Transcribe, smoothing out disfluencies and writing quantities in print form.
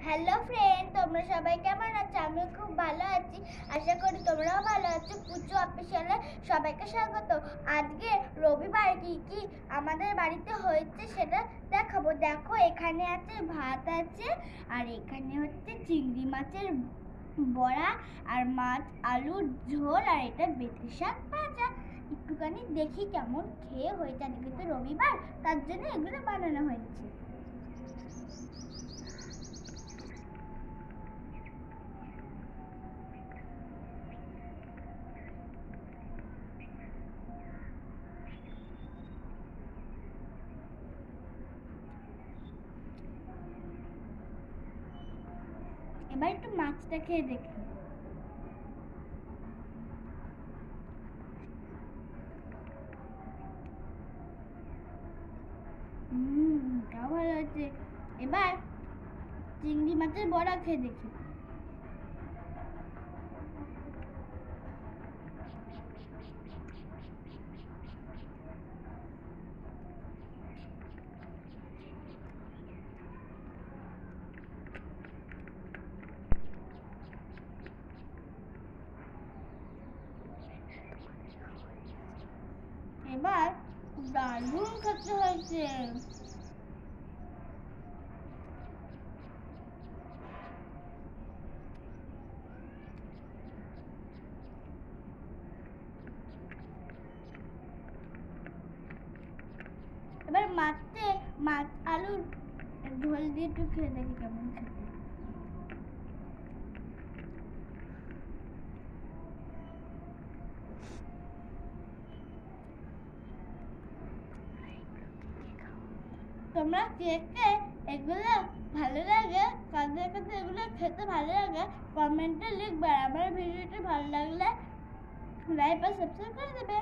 Hello friend, তোমরা সবাই কেমন আছো? আমি খুব ভালো আছি, আশা করি তোমরাও ভালো আছো। পুজো অফিসিয়ালে সবাইকে স্বাগত। আজকে রবিবার কি কি আমাদের বাড়িতে হয়েছে সেটা দেখাবো। দেখো, এখানে আছে ভাত আছে, আর এখানে হচ্ছে চিংড়ি মাছের বড়া আর মাছ আলুর ঝোল, আর এটা বেথে শাক ভাজা। একটুখানি দেখি কেমন খেয়ে হয়েছে। আজকে তো রবিবার, তার জন্য এগুলো বানানো হয়েছে। এবার একটু মাছটা খেয়ে দেখি। তাও ভালো হয়েছে। এবার চিংড়ি মাছের বড়া খেয়ে দেখি। এবার দারুণ খেতে হয়েছে। এবার মাছ আলুর ঝোল দিয়ে একটু খেয়ে দেখি কেমন খেতে। তোমরা কে কে এগুলো ভালো লাগে, কাদের কাছে এগুলো খেতে ভালো লাগে কমেন্টে লিখবে। আর আমার ভিডিওটি ভালো লাগলে লাইক আর সাবস্ক্রাইব করে দেবে।